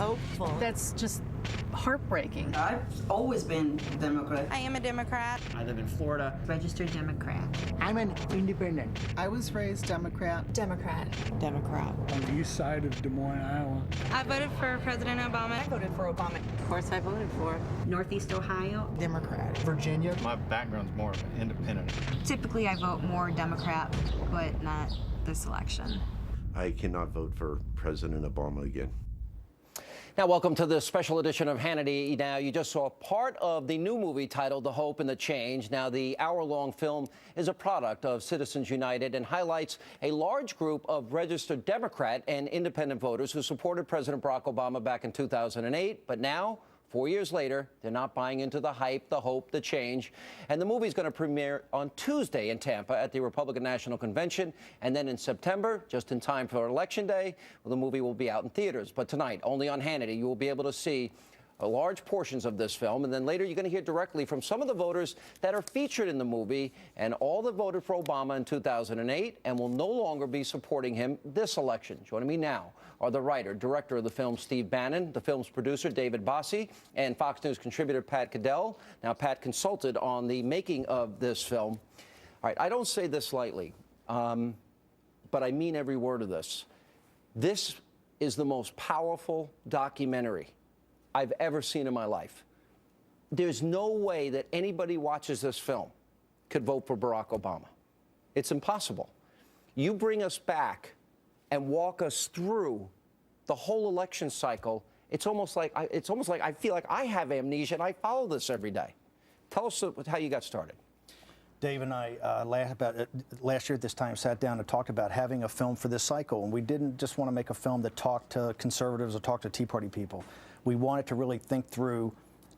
hopeful. That's just heartbreaking. I've always been Democrat. I am a Democrat. I live in Florida. Registered Democrat. I'm an independent. I was raised Democrat. Democrat. Democrat. On the east side of Des Moines, Iowa. I voted for President Obama. I voted for Obama. Of course I voted for. Northeast Ohio. Democrat. Virginia. My background's more of an independent. Typically, I vote more Democrat, but not this election. I cannot vote for President Obama again. Now, welcome to this special edition of Hannity. Now, you just saw part of the new movie titled The Hope and the Change. Now, the hour-long film is a product of Citizens United and highlights a large group of registered Democrat and independent voters who supported President Barack Obama back in 2008. But now, 4 years later, they're not buying into the hype, the hope, the change. And the movie's going to premiere on Tuesday in Tampa at the Republican National Convention. And then in September, just in time for Election Day, well, the movie will be out in theaters. But tonight, only on Hannity, you will be able to see large portions of this film. And then later, you're going to hear directly from some of the voters that are featured in the movie and all that voted for Obama in 2008 and will no longer be supporting him this election. Joining me now are the writer, director of the film, Steve Bannon, the film's producer, David Bossie, and Fox News contributor, Pat Caddell. Now, Pat consulted on the making of this film. All right, I don't say this lightly, but I mean every word of this. This is the most powerful documentary I've ever seen in my life. There's no way that anybody watches this film could vote for Barack Obama. It's impossible. You bring us back and walk us through the whole election cycle. It's almost like I feel like I have amnesia and I follow this every day. Tell us how you got started. Dave and I, last year at this time, sat down and talked about having a film for this cycle. And we didn't just want to make a film that talked to conservatives or talked to Tea Party people. We wanted to really think through,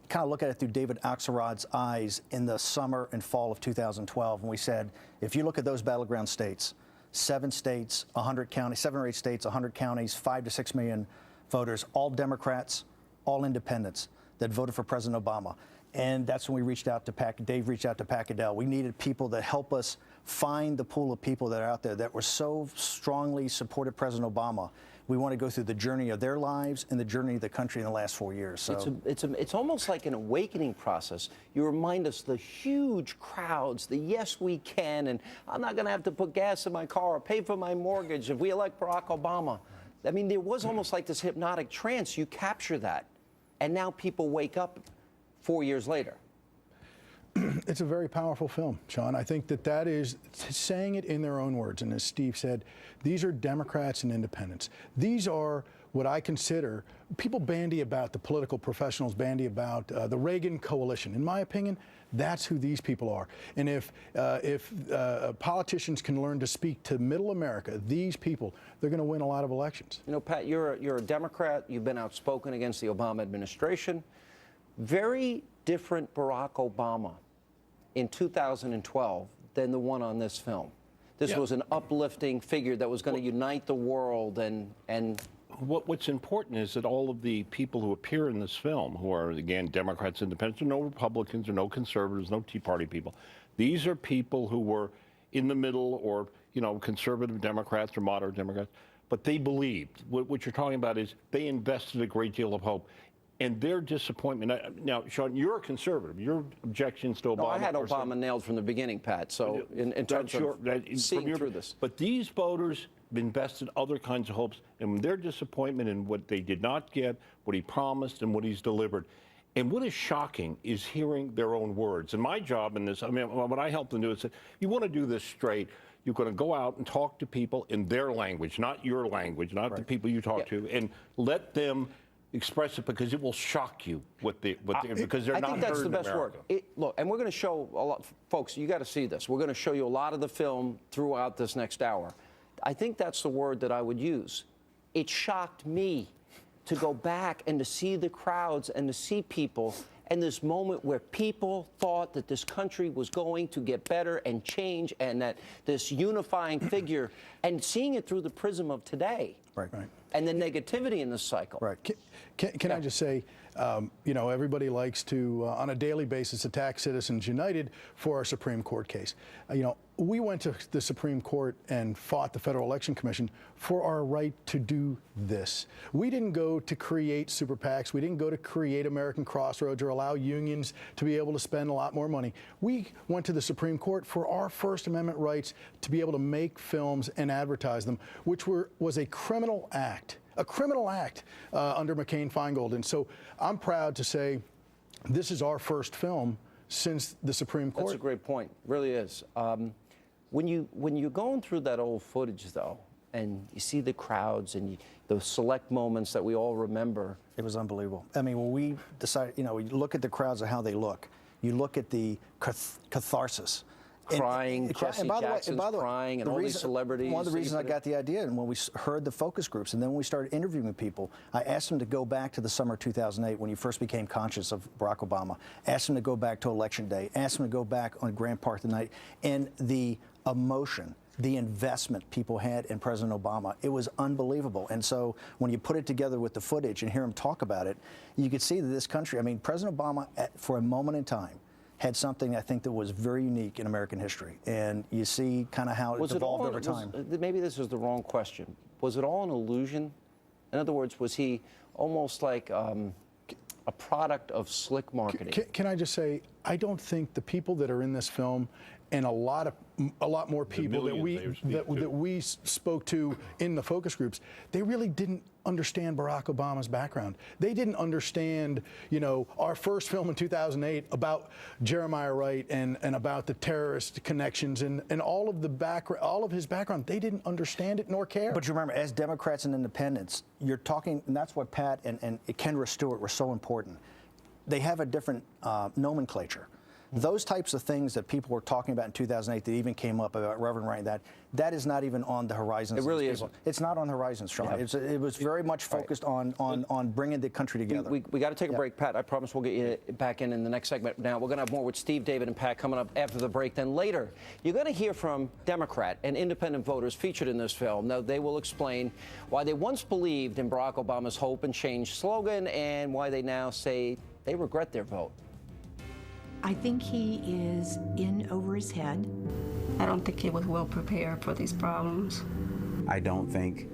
kind of look at it through David Axelrod's eyes in the summer and fall of 2012. And we said, if you look at those battleground states, 7 states, 100 counties, 7 or 8 states, 100 counties, 5 to 6 million voters, all Democrats, all independents that voted for President Obama. And that's when we reached out to Dave reached out to Pat Caddell. We needed people that help us find the pool of people that are out there that were so strongly supported President Obama. We want to go through the journey of their lives and the journey of the country in the last 4 years. So it's almost like an awakening process. You remind us the huge crowds, the yes we can, and I'm not going to have to put gas in my car or pay for my mortgage if we elect Barack Obama. I mean, there was almost like this hypnotic trance. You capture that, and now people wake up 4 years later. It's a very powerful film, Sean. I think that is saying it in their own words. And as Steve said, these are Democrats and independents. These are what I consider, people bandy about, the political professionals bandy about the Reagan coalition. In my opinion, that's who these people are. And if politicians can learn to speak to middle America, these people, they're going to win a lot of elections. You know, Pat, you're a Democrat. You've been outspoken against the Obama administration. Very different Barack Obama in 2012 than the one on this film. This was an uplifting figure that was going to unite the world and What's important is that all of the people who appear in this film, who are, again, Democrats, independents, there are no Republicans, there are no conservatives, no Tea Party people. These are people who were in the middle or, you know, conservative Democrats or moderate Democrats, but they believed. What you're talking about is they invested a great deal of hope. And their disappointment. Now, Sean, you're a conservative. Your objections to Obama. No, I had Obama nailed from the beginning, Pat. So in terms of seeing through this. But these voters invested other kinds of hopes, and their disappointment in what they did not get, what he promised, and what he's delivered. And what is shocking is hearing their own words. And my job in this, I mean, what I help them do is say, you want to do this straight. You're going to go out and talk to people in their language, not your language, not the people you talk to, and let them express it, because it will shock you because they're not heard in America. I think that's the best word. Look, and we're going to show a lot, folks, you got to see this. We're going to show you a lot of the film throughout this next hour. I think that's the word that I would use. It shocked me to go back and to see the crowds and to see people and this moment where people thought that this country was going to get better and change, and that this unifying figure, and seeing it through the prism of today. Right. and the negativity in this cycle. Right. Can I just say, you know, everybody likes to, on a daily basis, attack Citizens United for our Supreme Court case. You know, we went to the Supreme Court and fought the Federal Election Commission for our right to do this. We didn't go to create super PACs. We didn't go to create American Crossroads or allow unions to be able to spend a lot more money. We went to the Supreme Court for our First Amendment rights to be able to make films and advertise them, which was a criminal act. A criminal act under McCain-Feingold. And so I'm proud to say this is our first film since the Supreme Court. That's a great point. Really is. When you're going through that old footage, though, and you see the crowds and those select moments that we all remember. It was unbelievable. I mean, when we decided, you know, you look at the crowds and how they look. You look at the catharsis. Crying, Jesse Jackson's crying, and all these celebrities. One of the reasons I got the idea, and when we heard the focus groups, and then when we started interviewing people, I asked them to go back to the summer of 2008 when you first became conscious of Barack Obama. Asked them to go back to Election Day. Asked them to go back on Grant Park the night, and the emotion, the investment people had in President Obama, it was unbelievable. And so when you put it together with the footage and hear him talk about it, you could see that this country, I mean, President Obama, for a moment in time, had something I think that was very unique in American history. And you see kind of how it's evolved over time. Maybe this is the wrong question. Was it all an illusion? In other words, was he almost like a product of slick marketing? Can I just say, I don't think the people that are in this film and a lot more people that we spoke to in the focus groups, they really didn't understand Barack Obama's background. They didn't understand, you know, our first film in 2008 about Jeremiah Wright and about the terrorist connections and all of the all of his background. They didn't understand it nor care. But you remember, as Democrats and independents, you're talking, and that's what Pat and Kendra Stewart were so important. They have a different nomenclature. Those types of things that people were talking about in 2008 that even came up about Reverend Wright, that is not even on the horizon. It really isn't. It's not on the horizon, Sean. Yeah. It was very much focused on bringing the country together. We got to take a break, Pat. I promise we'll get you back in the next segment. Now, we're going to have more with Steve, David, and Pat coming up after the break. Then later, you're going to hear from Democrat and independent voters featured in this film. Now, they will explain why they once believed in Barack Obama's Hope and Change slogan and why they now say they regret their vote. I think he is in over his head. I don't think he was well prepared for these problems. I don't think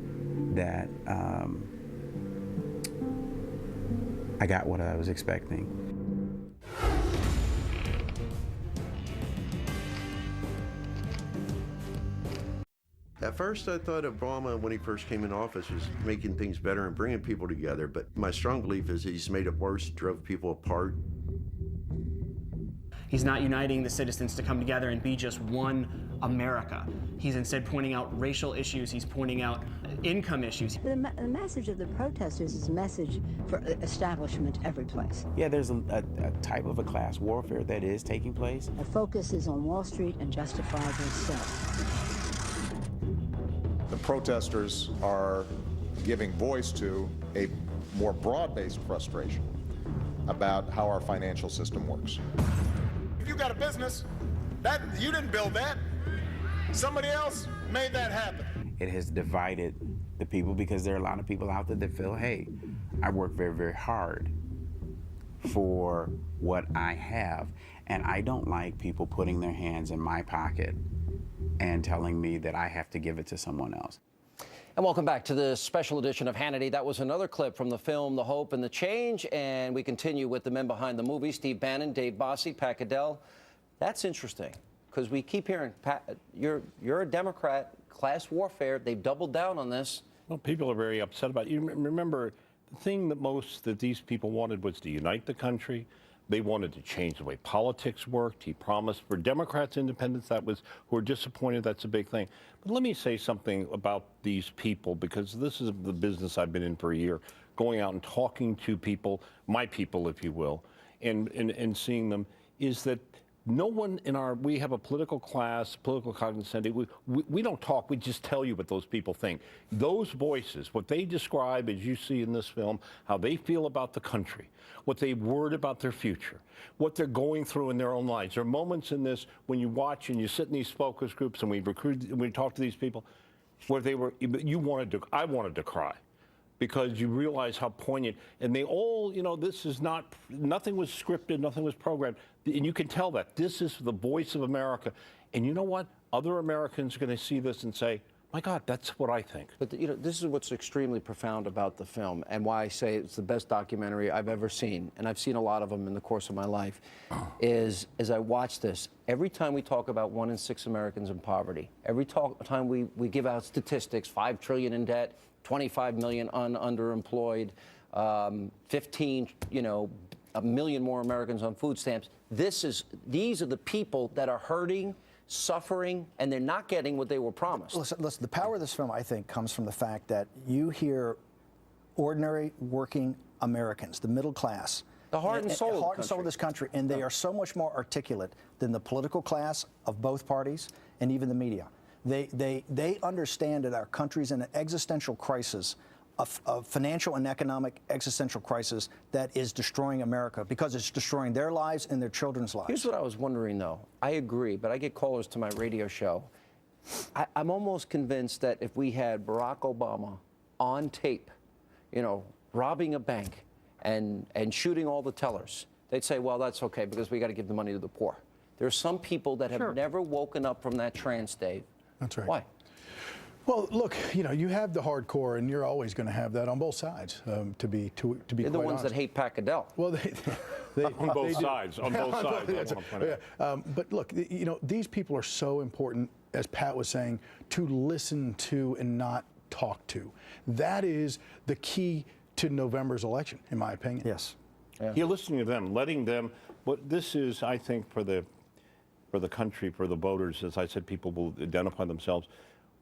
that I got what I was expecting. At first, I thought Obama, when he first came in office, was making things better and bringing people together. But my strong belief is he's made it worse, drove people apart. He's not uniting the citizens to come together and be just one America. He's instead pointing out racial issues. He's pointing out income issues. The message of the protesters is a message for establishment every place. Yeah, there's a type of a class warfare that is taking place. The focus is on Wall Street and justifiable stuff. The protesters are giving voice to a more broad-based frustration about how our financial system works. If you got a business, that you didn't build that. Somebody else made that happen. It has divided the people because there are a lot of people out there that feel, hey, I work very, very hard for what I have, and I don't like people putting their hands in my pocket and telling me that I have to give it to someone else. And welcome back to this special edition of Hannity. That was another clip from the film The Hope and the Change, and we continue with the men behind the movie, Steve Bannon, Dave Bossie, Pat Caddell. That's interesting, because we keep hearing, Pat, you're a Democrat, class warfare, they've doubled down on this. Well, people are very upset about it. You remember, the thing that these people wanted was to unite the country. They wanted to change the way politics worked. He promised for Democrats, independents, who are disappointed, that's a big thing. But let me say something about these people, because this is the business I've been in for a year, going out and talking to people, my people, if you will, and seeing them, is that no one we have a political class, political cognoscenti. We don't talk, we just tell you what those people think. Those voices, what they describe, as you see in this film, how they feel about the country, what they worried about their future, what they're going through in their own lives. There are moments in this when you watch and you sit in these focus groups and we talk to these people where I wanted to cry. because you realize how poignant, and they all, you know, this is not, nothing was scripted, nothing was programmed, and you can tell that. This is the voice of America. And you know what? Other Americans are going to see this and say, my God, that's what I think. But you know, this is what's extremely profound about the film, and why I say it's the best documentary I've ever seen, and I've seen a lot of them in the course of my life, is as I watch this, every time we talk about 1 in 6 Americans in poverty, every time we give out statistics, $5 trillion in debt, 25 million underemployed, 15, you know, a million more Americans on food stamps. These are the people that are hurting, suffering, and they're not getting what they were promised. Listen, the power of this film, I think, comes from the fact that you hear ordinary working Americans, the middle class, the heart and soul of this country, and they are so much more articulate than the political class of both parties and even the media. They understand that our country's in an existential crisis, a financial and economic existential crisis that is destroying America because it's destroying their lives and their children's lives. Here's what I was wondering, though. I agree, but I get callers to my radio show. I'm almost convinced that if we had Barack Obama on tape, you know, robbing a bank and shooting all the tellers, they'd say, well, that's okay because we got to give the money to the poor. There are some people that have never woken up from that trance, Dave. That's right. Why? Well, look, you know, you have the hardcore, and you're always going to have that on both sides. To be They're the ones honest. that hate Pat Caddell. Well, on both sides. On both sides. But look, you know, these people are so important, as Pat was saying, to listen to and not talk to. That is the key to November's election, in my opinion. Yes. Yeah. You're listening to them, letting them. But this is, I think, for the country, for the voters, as I said, people will identify themselves.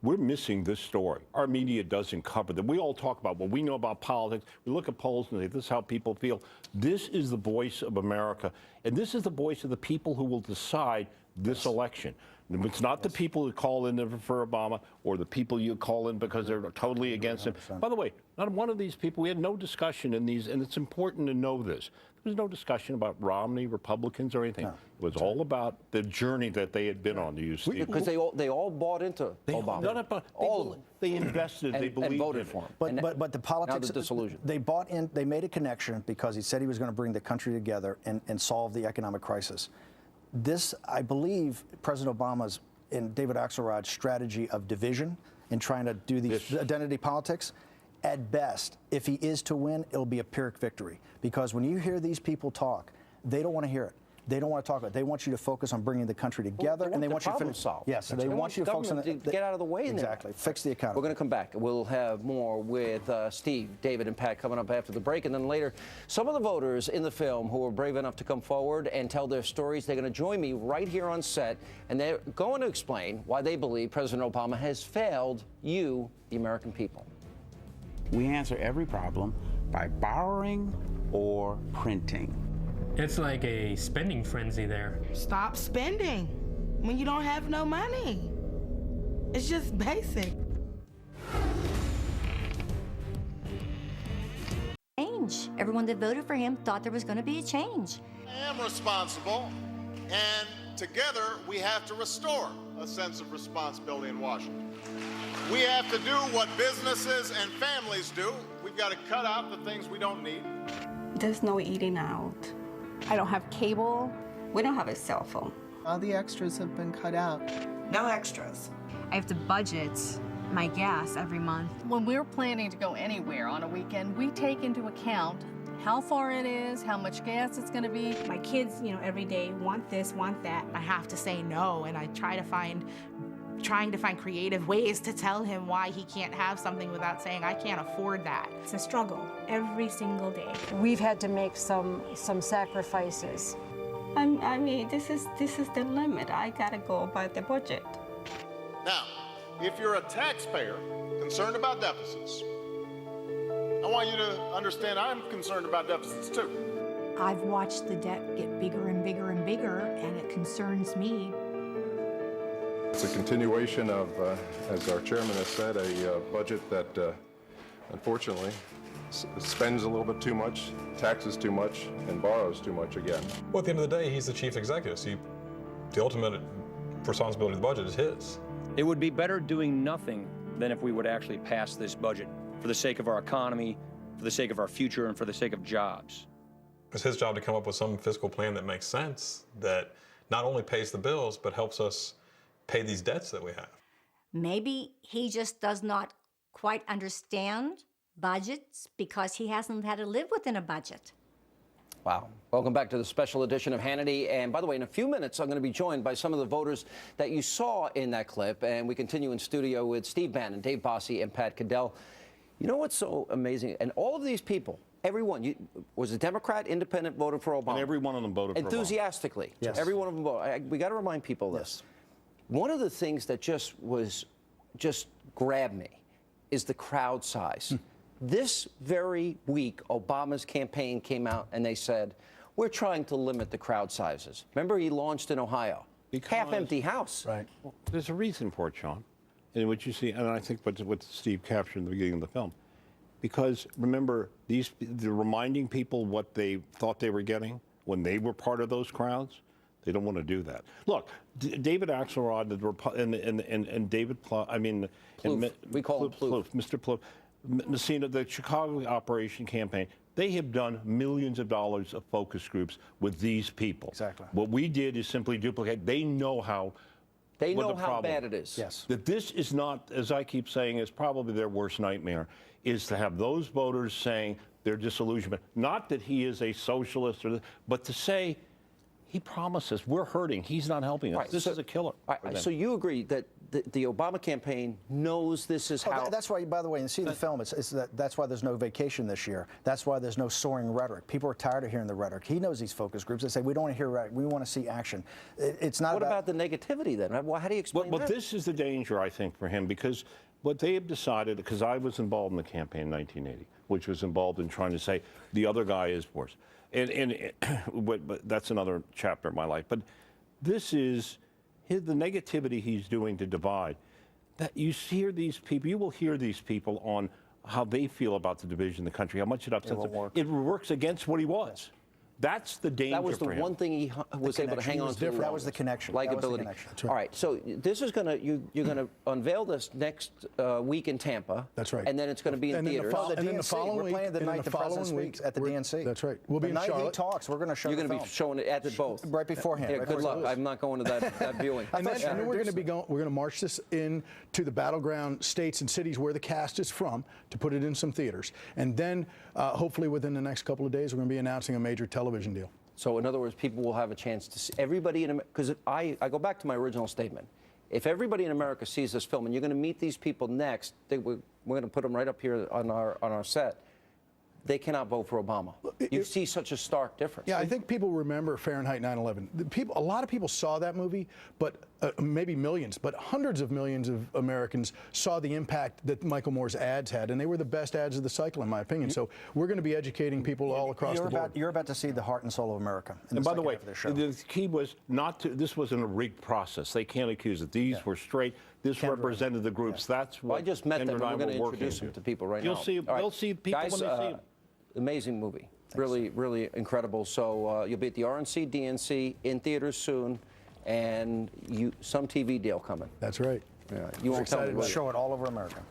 We're missing this story. Our media doesn't cover them. We all talk about what we know about politics. We look at polls and say, this is how people feel. This is the voice of America. And this is the voice of the people who will decide this election. It's not the people who call in for Obama or the people you call in because they're totally against him. By the way, not one of these people, we had no discussion in these, and it's important to know this. There was no discussion about Romney, Republicans, or anything. No. It was all about the journey that they had been on, to use Steve. Because they all bought into Obama. All of them. They invested, they believed and voted in for him. But the politics, now the disillusion. They bought in, they made a connection because he said he was going to bring the country together and solve the economic crisis. This, I believe, President Obama's and David Axelrod's strategy of division and trying to do these identity politics, at best, if he is to win, it'll be a Pyrrhic victory. Because when you hear these people talk, they don't want to hear it. They don't want to talk about it. They want you to focus on bringing the country together, and they want you to finish. Solved. Yes, so they want you to focus on it. Get out of the way. Exactly. Fix the economy. We're going to come back. We'll have more with Steve, David, and Pat coming up after the break, and then later, some of the voters in the film who were brave enough to come forward and tell their stories. They're going to join me right here on set, and they're going to explain why they believe President Obama has failed you, the American people. We answer every problem by borrowing or printing. It's like a spending frenzy there. Stop spending when you don't have no money. It's just basic. Change. Everyone that voted for him thought there was going to be a change. I am responsible, and together we have to restore a sense of responsibility in Washington. We have to do what businesses and families do. We've got to cut out the things we don't need. There's no eating out. I don't have cable. We don't have a cell phone. All the extras have been cut out. No extras. I have to budget my gas every month. When we're planning to go anywhere on a weekend, we take into account how far it is, how much gas it's going to be. My kids, you know, every day want this, want that. I have to say no, and I trying to find creative ways to tell him why he can't have something without saying, I can't afford that. It's a struggle every single day. We've had to make some sacrifices. I mean, this is the limit. I gotta go by the budget. Now, if you're a taxpayer concerned about deficits, I want you to understand I'm concerned about deficits too. I've watched the debt get bigger and bigger and bigger, and it concerns me. It's a continuation of, as our chairman has said, a budget that unfortunately spends a little bit too much, taxes too much, and borrows too much again. Well, at the end of the day, he's the chief executive, so the ultimate responsibility of the budget is his. It would be better doing nothing than if we would actually pass this budget. for the sake of our economy, for the sake of our future, and for the sake of jobs. It's his job to come up with some fiscal plan that makes sense, that not only pays the bills, but helps us pay these debts that we have. Maybe he just does not quite understand budgets because he hasn't had to live within a budget. Wow. Welcome back to the special edition of Hannity. And by the way, in a few minutes, I'm going to be joined by some of the voters that you saw in that clip. And we continue in studio with Steve Bannon, Dave Bossie, and Pat Caddell. You know what's so amazing? And all of these people, everyone was a Democrat, independent, voted for Obama. And every one of them voted for Obama. Enthusiastically. Yes. Every one of them voted. We got to remind people of this. One of the things that just grabbed me is the crowd size. This very week, Obama's campaign came out and they said, we're trying to limit the crowd sizes. Remember, he launched in Ohio. Half-empty house. Right. Well, there's a reason for it, Sean, in what you see, and I think what Steve captured in the beginning of the film. Because remember, they're reminding people what they thought they were getting when they were part of those crowds. They don't want to do that. Look, David Axelrod and David Plouffe, we call him Plouffe. Mr. Plouffe, Messina, the Chicago Operation Campaign, they have done millions of dollars of focus groups with these people. Exactly. What we did is simply duplicate. They know how. They know how bad it is. Yes. That this is not, as I keep saying, is probably their worst nightmare, is to have those voters saying their disillusionment. Not that he is a socialist, but to say, he promises we're hurting. He's not helping us. Right, this is a killer. Right, so you agree that the Obama campaign knows this is how... That's why, by the way, you see the film, that's why there's no vacation this year. That's why there's no soaring rhetoric. People are tired of hearing the rhetoric. He knows these focus groups. They say, we don't want to hear rhetoric. We want to see action. It's not What about the negativity then? How do you explain that? But this is the danger, I think, for him, because what they have decided, because I was involved in the campaign in 1980, which was involved in trying to say the other guy is worse. But that's another chapter of my life. But this is the negativity he's doing to divide. That you hear these people, you will hear these people on how they feel about the division in the country, how much it upsets them. It works against what he was. That's the danger. That was the one thing he was able to hang on to. That was the connection. Likability. All right. So this is you're gonna unveil this next week in Tampa. That's right. And then it's going to be in theaters. And then the following week, we're playing the night the President Speaks at the DNC. That's right. We'll be in Charlotte. The night he talks, we're going to show. You're going to be showing it at both right beforehand. Yeah, good luck. I'm not going to that viewing. And then we're going to be we're going to march this in to the battleground states and cities where the cast is from to put it in some theaters. And then hopefully within the next couple of days, we're going to be announcing a major television deal. So in other words, people will have a chance to see everybody in America, because I go back to my original statement. If everybody in America sees this film, and you're going to meet these people next, we're going to put them right up here on our set. They cannot vote for Obama. You see such a stark difference. Yeah, I think people remember Fahrenheit 9/11. A lot of people saw that movie, but maybe millions, but hundreds of millions of Americans saw the impact that Michael Moore's ads had, and they were the best ads of the cycle, in my opinion. So we're going to be educating people all across the board. You're about to see the heart and soul of America. And by the way, the key was not to. This wasn't a rigged process. They can't accuse it. These were straight. This represented the groups. That's what. Well, I just met them. We're going to introduce them to people right now. You'll see. They'll see people guys, when they see them. Amazing movie. Really, really incredible. So you'll be at the RNC, DNC, in theaters soon, and some TV deal coming. That's right. Yeah, you won't tell me. We'll show it all over America.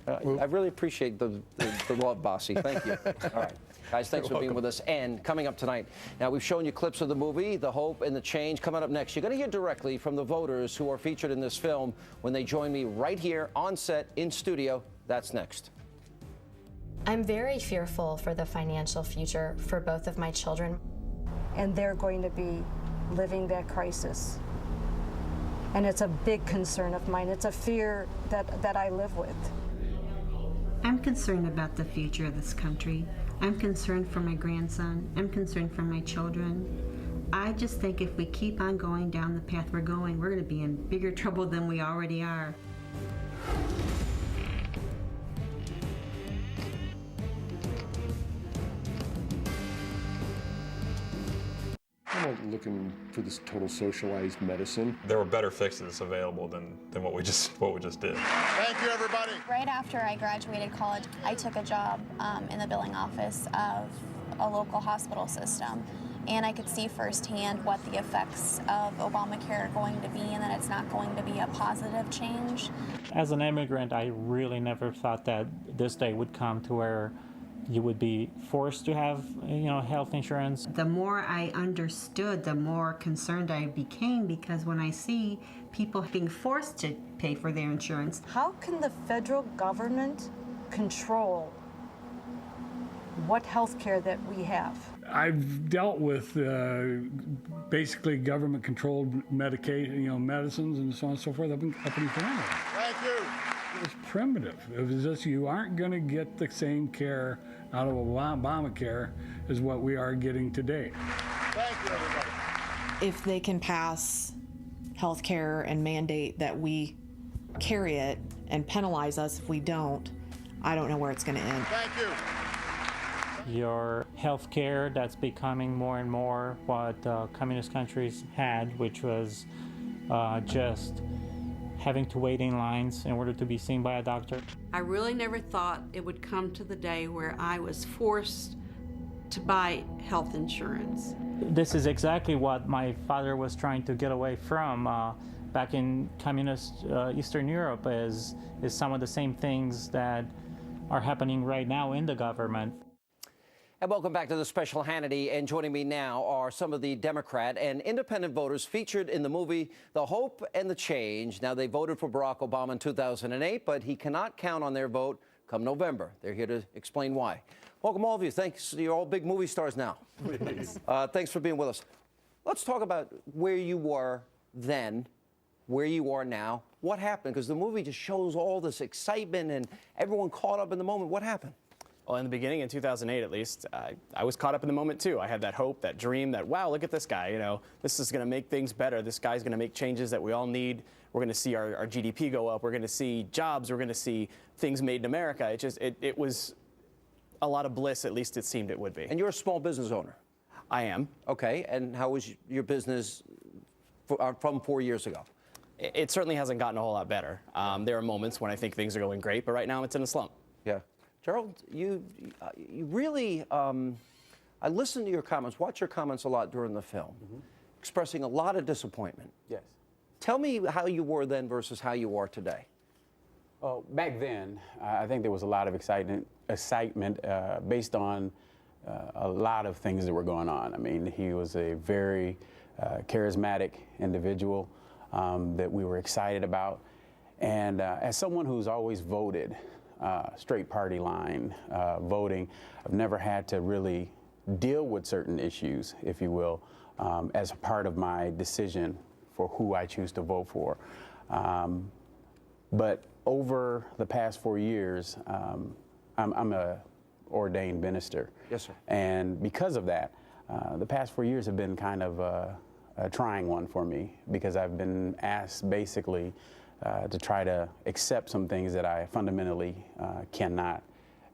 I really appreciate the love, Bossie. Thank you. All right. Guys, thanks for being with us. And coming up tonight, now we've shown you clips of the movie, The Hope and the Change. Coming up next, you're going to hear directly from the voters who are featured in this film when they join me right here on set in studio. That's next. I'm very fearful for the financial future for both of my children. And they're going to be living that crisis. And it's a big concern of mine. It's a fear that I live with. I'm concerned about the future of this country. I'm concerned for my grandson. I'm concerned for my children. I just think if we keep on going down the path we're going, we're going to be in bigger trouble than we already are. I'm not looking for this total socialized medicine. There were better fixes available than what we just did. Thank you, everybody. Right after I graduated college, I took a job in the billing office of a local hospital system. and I could see firsthand what the effects of Obamacare are going to be, and that it's not going to be a positive change. As an immigrant, I really never thought that this day would come to where you would be forced to have, health insurance. The more I understood, the more concerned I became, because when I see people being forced to pay for their insurance. How can the federal government control what health care that we have? I've dealt with basically government-controlled medicines and so on and so forth up in Canada. Thank you. It's primitive. It was just you aren't going to get the same care out of Obamacare as what we are getting today. Thank you, everybody. If they can pass health care and mandate that we carry it and penalize us if we don't, I don't know where it's going to end. Thank you. Your health care that's becoming more and more what communist countries had, which was just having to wait in lines in order to be seen by a doctor. I really never thought it would come to the day where I was forced to buy health insurance. This is exactly what my father was trying to get away from back in communist Eastern Europe, is some of the same things that are happening right now in the government. And welcome back to the Special Hannity. And joining me now are some of the Democrat and independent voters featured in the movie The Hope and the Change. Now, they voted for Barack Obama in 2008, but he cannot count on their vote come November. They're here to explain why. Welcome, all of you. Thanks. You're all big movie stars now. Thanks for being with us. Let's talk about where you were then, where you are now. What happened? Because the movie just shows all this excitement and everyone caught up in the moment. What happened? Well, in the beginning, in 2008 at least, I was caught up in the moment too. I had that hope, that dream that, wow, look at this guy, this is going to make things better. This guy's going to make changes that we all need. We're going to see our GDP go up. We're going to see jobs. We're going to see things made in America. It was a lot of bliss, at least it seemed it would be. And you're a small business owner? I am. Okay, and how was your business from 4 years ago? It certainly hasn't gotten a whole lot better. There are moments when I think things are going great, but right now it's in a slump. Yeah. Gerald, you really, I listened to your comments, watched your comments a lot during the film, expressing a lot of disappointment. Yes. Tell me how you were then versus how you are today. Well, back then, I think there was a lot of excitement based on a lot of things that were going on. I mean, he was a very charismatic individual that we were excited about. And as someone who's always voted, straight party line voting, I've never had to really deal with certain issues, if you will, as a part of my decision for who I choose to vote for. But over the past 4 years, I'm a ordained minister. Yes, sir. And because of that, the past 4 years have been kind of a trying one for me, because I've been asked basically to try to accept some things that I fundamentally cannot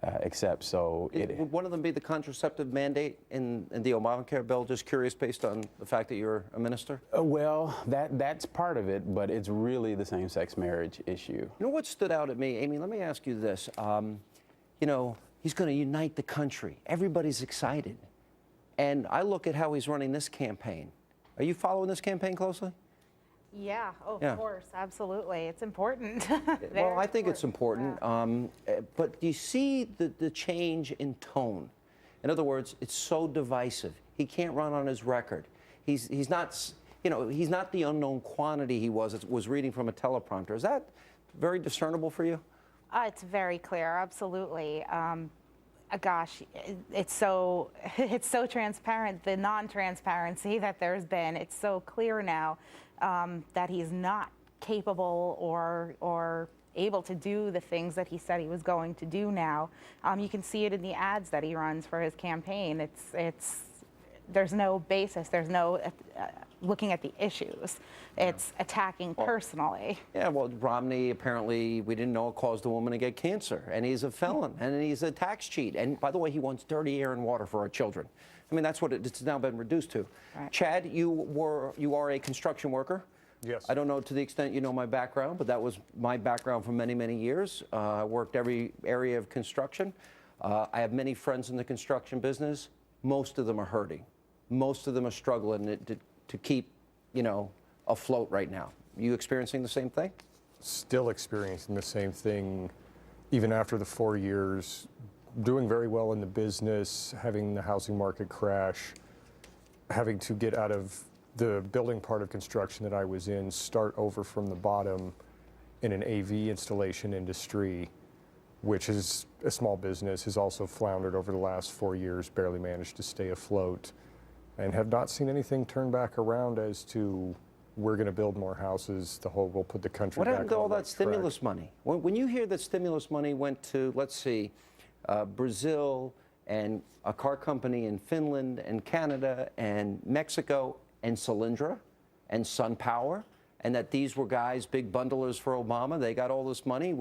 accept. So would one of them be the contraceptive mandate in the Obamacare bill? Just curious, based on the fact that you're a minister? Well, that's part of it, but it's really the same-sex marriage issue. You know what stood out at me, Amy? Let me ask you this. He's going to unite the country. Everybody's excited. And I look at how he's running this campaign. Are you following this campaign closely? Yeah, Yeah. of course, absolutely. It's important. Well, I think it's important. But do you see the change in tone? In other words, it's so divisive. He can't run on his record. He's not, he's not the unknown quantity he was reading from a teleprompter. Is that very discernible for you? It's very clear, absolutely. Gosh, it's so transparent, the non-transparency that there's been. It's so clear now that he's not capable or able to do the things that he said he was going to do now. You can see it in the ads that he runs for his campaign. There's no basis. There's no looking at the issues. It's attacking personally. Yeah, well, Romney, apparently, we didn't know it caused a woman to get cancer, and he's a felon, and he's a tax cheat. And by the way, he wants dirty air and water for our children. I mean, that's what it's now been reduced to. Right. Chad, you are a construction worker. Yes. I don't know to the extent you know my background, but that was my background for many, many years. I worked every area of construction. I have many friends in the construction business. Most of them are hurting. most of them are struggling to keep, you know, afloat right now. You experiencing the same thing? Still experiencing the same thing, even after the 4 years, doing very well in the business, having the housing market crash, having to get out of the building part of construction that I was in, start over from the bottom in an AV installation industry, which is a small business, has also floundered over the last 4 years, barely managed to stay afloat, and have not seen anything turn back around as to we're going to build more houses, we'll put the country What back happened to on all the that right stimulus track. money? When you hear that stimulus money went to, let's see, Brazil and a car company in Finland and Canada and Mexico and Solyndra and SunPower, and that these were guys, big bundlers for Obama, they got all this money.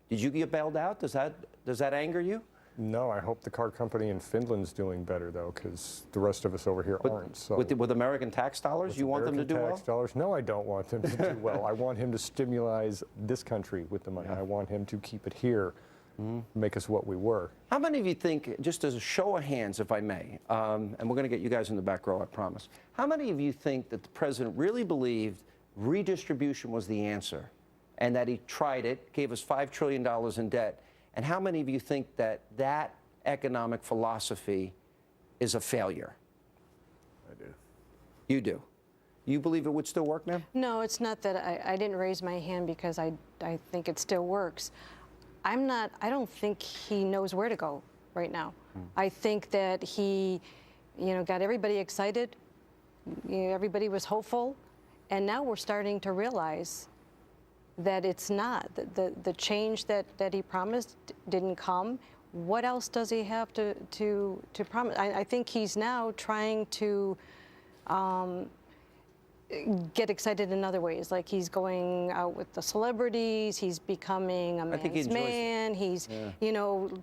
Did you get bailed out? Does that anger you? No, I hope the car company in Finland's doing better, though, because the rest of us over here aren't. So. With American tax dollars, you want them to do well? Tax dollars? No, I don't want them to do well. I want him to stimulate this country with the money. I want him to keep it here, make us what we were. How many of you think, just as a show of hands, if I may, and we're going to get you guys in the back row, I promise, how many of you think that the president really believed redistribution was the answer and that he tried it, gave us $5 trillion in debt? And how many of you think that that economic philosophy is a failure? I do. You do. You believe it would still work now? No, it's not that I didn't raise my hand because I think it still works. I don't think he knows where to go right now. I think that he, got everybody excited. Everybody was hopeful. And now we're starting to realize that it's not. The change that he promised didn't come. What else does he have to promise? I think he's now trying to get excited in other ways. Like he's going out with the celebrities, he's becoming a man's man, he's,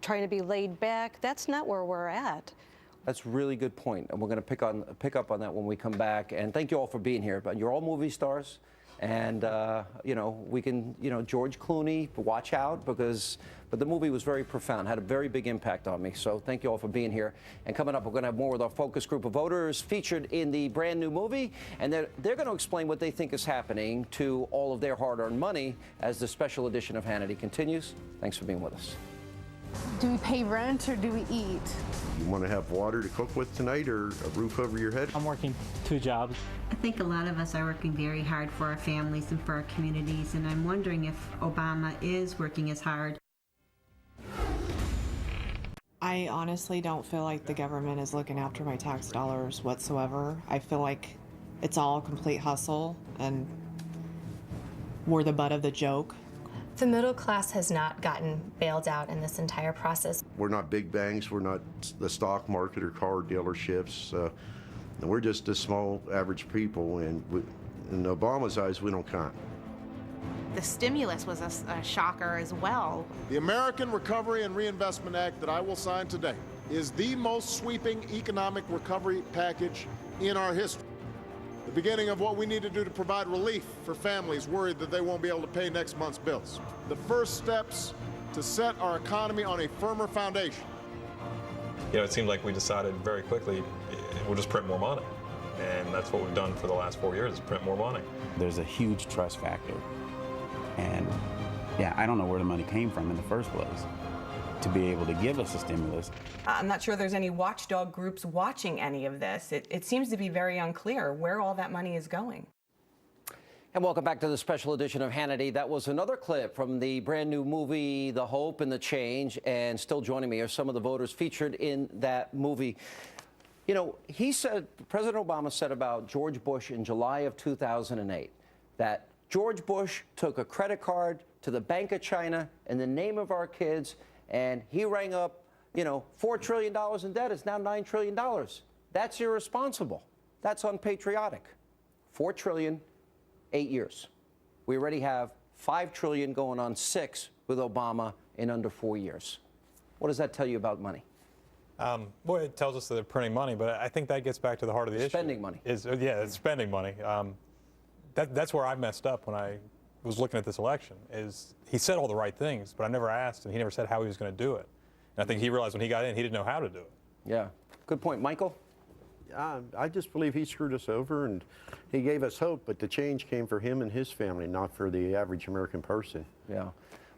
trying to be laid back. That's not where we're at. That's a really good point, and we're going to pick up on that when we come back. And thank you all for being here. But you're all movie stars, and we can, George Clooney, watch out but the movie was very profound, had a very big impact on me. So thank you all for being here. And coming up, we're going to have more with our focus group of voters featured in the brand new movie, and they're going to explain what they think is happening to all of their hard-earned money as the special edition of Hannity continues. Thanks for being with us. Do we pay rent or do we eat? You want to have water to cook with tonight or a roof over your head? I'm working 2 jobs. I think a lot of us are working very hard for our families and for our communities, and I'm wondering if Obama is working as hard. I honestly don't feel like the government is looking after my tax dollars whatsoever. I feel like it's all a complete hustle and we're the butt of the joke. The middle class has not gotten bailed out in this entire process. We're not big banks, we're not the stock market or car dealerships. We're just a small, average people, and in Obama's eyes, we don't count. The stimulus was a shocker as well. The American Recovery and Reinvestment Act that I will sign today is the most sweeping economic recovery package in our history. The beginning of what we need to do to provide relief for families worried that they won't be able to pay next month's bills. The first steps to set our economy on a firmer foundation. It seemed like we decided very quickly, we'll just print more money. And that's what we've done for the last 4 years, is print more money. There's a huge trust factor. And yeah, I don't know where the money came from in the first place to be able to give us a stimulus. I'm not sure there's any watchdog groups watching any of this. It seems to be very unclear where all that money is going. And welcome back to the special edition of Hannity. That was another clip from the brand new movie, The Hope and the Change. And still joining me are some of the voters featured in that movie. He said, President Obama said about George Bush in July of 2008, that George Bush took a credit card to the Bank of China in the name of our kids, and he rang up, $4 trillion in debt. It's now $9 trillion. That's irresponsible. That's unpatriotic. $4 trillion, 8 years. We already have $5 trillion going on 6 with Obama in under 4 years. What does that tell you about money? Well, it tells us that they're printing money, but I think that gets back to the heart of the issue. Spending money. It's spending money. That's where I messed up when I was looking at this election, is he said all the right things, but I never asked, and he never said how he was going to do it. And I think he realized when he got in, he didn't know how to do it. Yeah, good point. Michael? I just believe he screwed us over, and he gave us hope, but the change came for him and his family, not for the average American person. Yeah.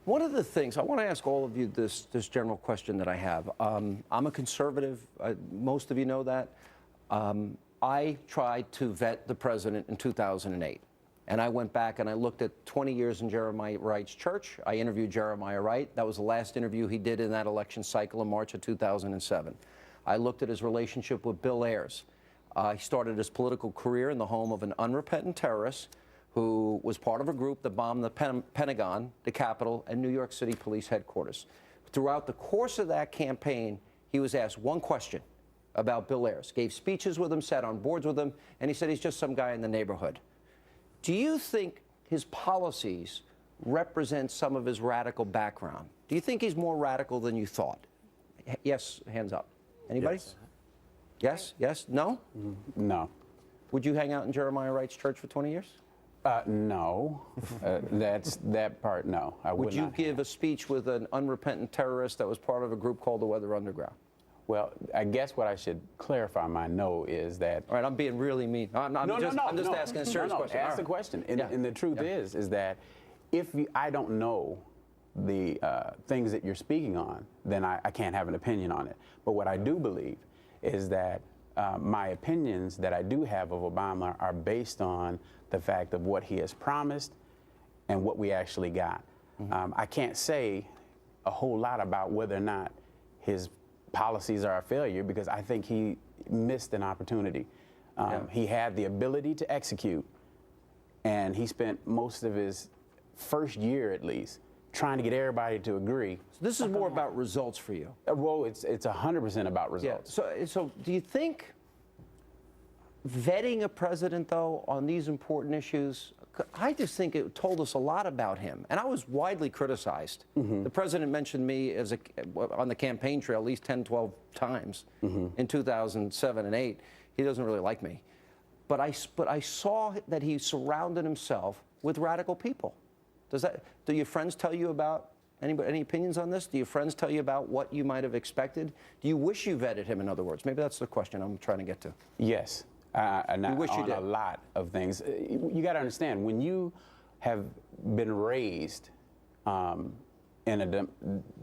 One of the things, I want to ask all of you this general question that I have. I'm a conservative. Most of you know that. I tried to vet the president in 2008. And I went back and I looked at 20 years in Jeremiah Wright's church. I interviewed Jeremiah Wright. That was the last interview he did in that election cycle in March of 2007. I looked at his relationship with Bill Ayers. He started his political career in the home of an unrepentant terrorist who was part of a group that bombed the Pentagon, the Capitol, and New York City Police Headquarters. Throughout the course of that campaign, he was asked one question about Bill Ayers, gave speeches with him, sat on boards with him, and he said he's just some guy in the neighborhood. Do you think his policies represent some of his radical background? Do you think he's more radical than you thought? Yes, hands up. Anybody? Yes. Yes? Yes? No? No. Would you hang out in Jeremiah Wright's church for 20 years? No. That's that part, no. I would Would you not. give a speech with an unrepentant terrorist that was part of a group called the Weather Underground? Well, I guess what I should clarify my no is that... All right, I'm being really mean. I'm just asking a serious question. Ask the question. And the truth is that if I don't know the things that you're speaking on, then I can't have an opinion on it. But what I do believe is that my opinions that I do have of Obama are based on the fact of what he has promised and what we actually got. I can't say a whole lot about whether or not his policies are a failure because I think he missed an opportunity. He had the ability to execute, and he spent most of his first year, at least, trying to get everybody to agree. So this is more about results for you. Well, it's 100% about results. Yeah. So do you think vetting a president, though, on these important issues, I just think it told us a lot about him. And I was widely criticized. The president mentioned me as on the campaign trail at least 10, 12 times in 2007 and 8. He doesn't really like me. But I saw that he surrounded himself with radical people. Do your friends tell you about, any opinions on this? Do your friends tell you about what you might have expected? Do you wish you vetted him, in other words? Maybe that's the question I'm trying to get to. Yes. And you wish you did. A lot of things. You got to understand, when you have been raised in a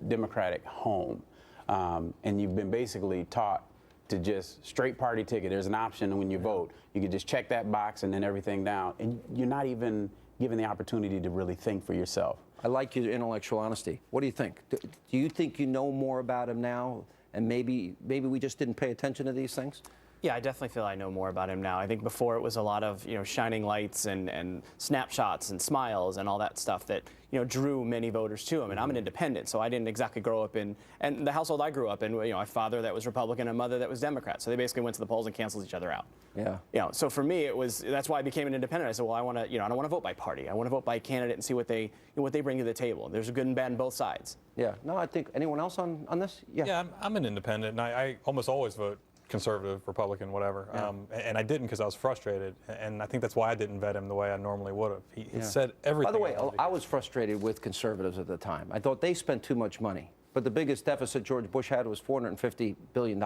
democratic home, and you've been basically taught to just straight party ticket, there's an option when you vote. You can just check that box and then everything down. And you're not even given the opportunity to really think for yourself. I like your intellectual honesty. What do you think? Do you think you know more about him now, and maybe we just didn't pay attention to these things? Yeah, I definitely feel I know more about him now. I think before it was a lot of, shining lights and snapshots and smiles and all that stuff that, drew many voters to him. And I'm an independent, so I didn't exactly grow up in, and the household I grew up in, a father that was Republican and a mother that was Democrat. So they basically went to the polls and canceled each other out. Yeah. So for me, that's why I became an independent. I said, well, I want to, I don't want to vote by party. I want to vote by candidate and see what they bring to the table. There's a good and bad on both sides. Yeah. No, I think anyone else on this? Yeah. Yeah, I'm an independent, and I almost always vote conservative, Republican, whatever. And I didn't because I was frustrated, and I think that's why I didn't vet him the way I normally would have. He said everything. By the way, I was frustrated with conservatives at the time. I thought they spent too much money, but the biggest deficit George Bush had was $450 billion.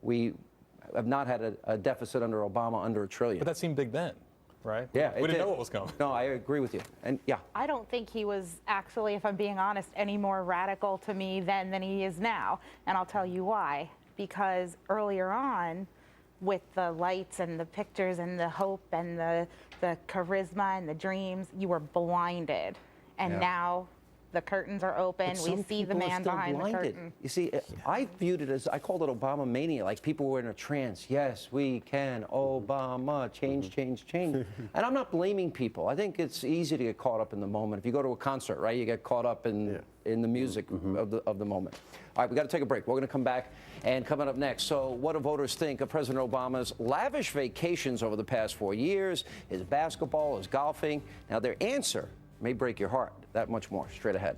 We have not had a deficit under Obama under $1 trillion. But that seemed big then, right? Yeah, we didn't know what was coming. No, I agree with you. And yeah. I don't think he was actually, if I'm being honest, any more radical to me then than he is now, and I'll tell you why. Because earlier on, with the lights and the pictures and the hope and the charisma and the dreams, you were blinded. And now the curtains are open. We see the man behind the curtain. You see, I viewed it as, I called it Obama mania, like people were in a trance. Yes, we can, Obama, change, change, change. And I'm not blaming people. I think it's easy to get caught up in the moment. If you go to a concert, right, you get caught up in the music of the moment. All right, we got to take a break. We're going to come back, and coming up next, so what do voters think of President Obama's lavish vacations over the past 4 years, his basketball, his golfing? Now, their answer may break your heart. That much more straight ahead.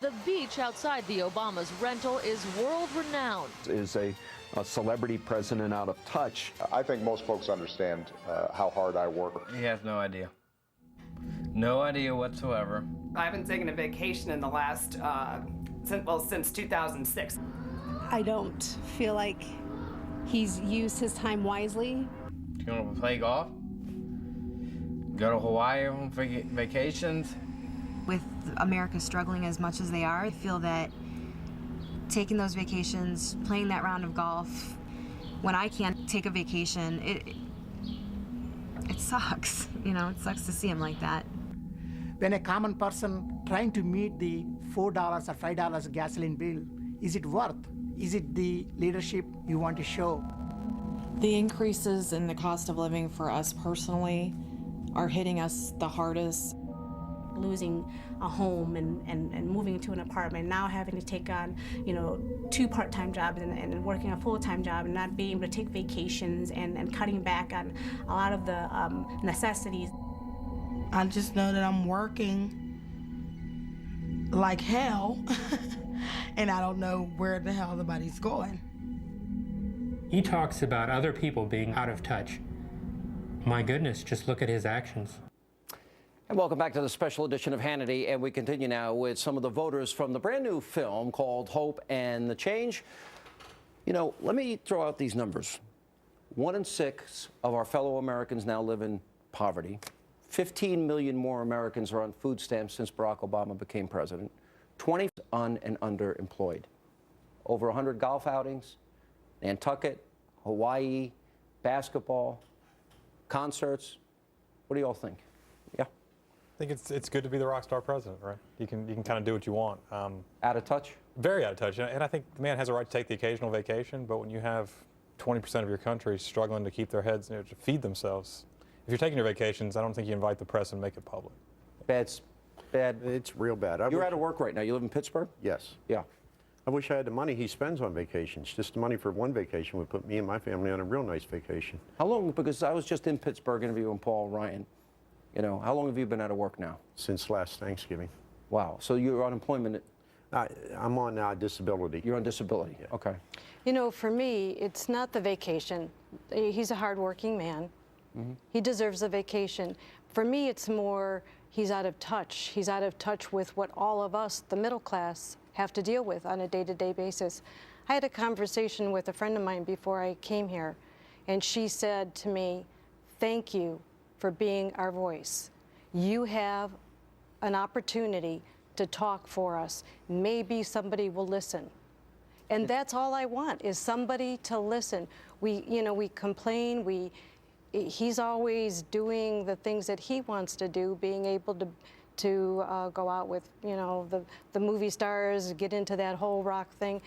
The beach outside the Obama's rental is world-renowned. Is a celebrity president out of touch? I think most folks understand how hard I work. He has no idea. No idea whatsoever. I haven't taken a vacation in the last, since 2006. I don't feel like he's used his time wisely. You want to play golf? Go to Hawaii on vacations? With America struggling as much as they are, I feel that taking those vacations, playing that round of golf, when I can't take a vacation, it sucks. You know, it sucks to see him like that. When a common person trying to meet the $4 or $5 gasoline bill, is it worth? Is it the leadership you want to show? The increases in the cost of living for us personally are hitting us the hardest. Losing a home and moving to an apartment, now having to take on, 2 part-time jobs and working a full-time job and not being able to take vacations and cutting back on a lot of the necessities. I just know that I'm working like hell and I don't know where the hell the money's going. He talks about other people being out of touch. My goodness, just look at his actions. And welcome back to the special edition of Hannity, and we continue now with some of the voters from the brand new film called Hope and the Change. Let me throw out these numbers. 1 in 6 of our fellow Americans now live in poverty. 15 million more Americans are on food stamps since Barack Obama became president. 20 un- and underemployed. Over 100 golf outings, Nantucket, Hawaii, basketball, concerts. What do you all think? Yeah. I think it's good to be the rock star president, right? You can kind of do what you want. Out of touch? Very out of touch. And I think the man has a right to take the occasional vacation, but when you have 20% of your country struggling to keep their heads, to feed themselves, if you're taking your vacations, I don't think you invite the press and make it public. Bad. It's real bad. You're out of work right now. You live in Pittsburgh? Yes. Yeah. I wish I had the money he spends on vacations. Just the money for one vacation would put me and my family on a real nice vacation. How long? Because I was just in Pittsburgh interviewing Paul Ryan. How long have you been out of work now? Since last Thanksgiving. Wow. So you're on unemployment? I'm on disability. You're on disability? Yeah. Okay. For me, it's not the vacation. He's a hardworking man. Mm-hmm. He deserves a vacation. For me, it's more he's out of touch. He's out of touch with what all of us, the middle class, have to deal with on a day-to-day basis. I had a conversation with a friend of mine before I came here, and she said to me, "Thank you for being our voice. You have an opportunity to talk for us. Maybe somebody will listen." And that's all I want, is somebody to listen. We complain, he's always doing the things that he wants to do, being able to go out with, the movie stars, get into that whole rock thing.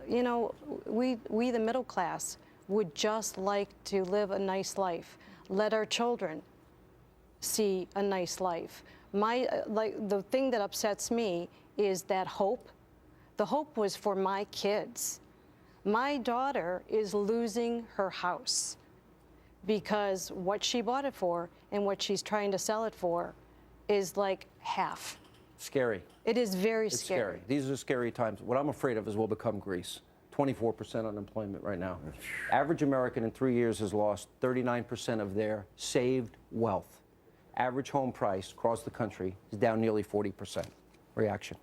We the middle class would just like to live a nice life. Let our children see a nice life. The thing that upsets me is that hope. The hope was for my kids. My daughter is losing her house because what she bought it for and what she's trying to sell it for is like half. Scary. It is very It's scary. These are scary times. What I'm afraid of is we'll become Greece. 24% unemployment right now. Average American in 3 years has lost 39% of their saved wealth. Average home price across the country is down nearly 40%. Reaction.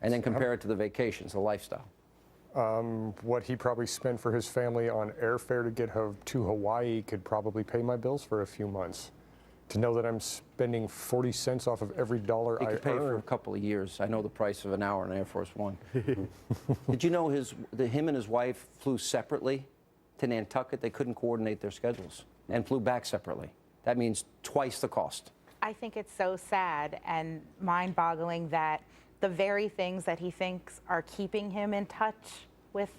And then compare it to the vacations, the lifestyle. What he probably spent for his family on airfare to get to Hawaii could probably pay my bills for a few months. To know that I'm spending 40 cents off of every dollar He I could pay for a earn. couple of years. I know the price of an hour on Air Force One. Did you know him and his wife flew separately to Nantucket? They couldn't coordinate their schedules and flew back separately. That means twice the cost. I think it's so sad and mind-boggling that the very things that he thinks are keeping him in touch with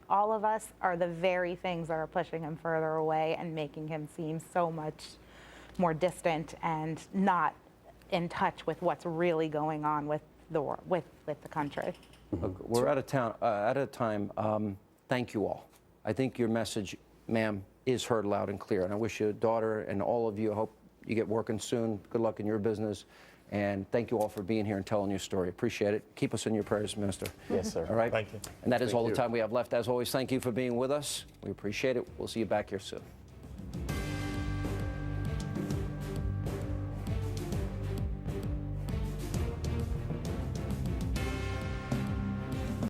all of us are the very things that are pushing him further away and making him seem so much more distant and not in touch with what's really going on with the country. We're out of time. Thank you all. I think your message, ma'am, is heard loud and clear. And I wish your daughter and all of you, I hope you get working soon. Good luck in your business. And thank you all for being here and telling your story. Appreciate it. Keep us in your prayers, Minister. Yes, sir. All right? Thank you. And that is Thank all you. the time we have left. As always, thank you for being with us. We appreciate it. We'll see you back here soon.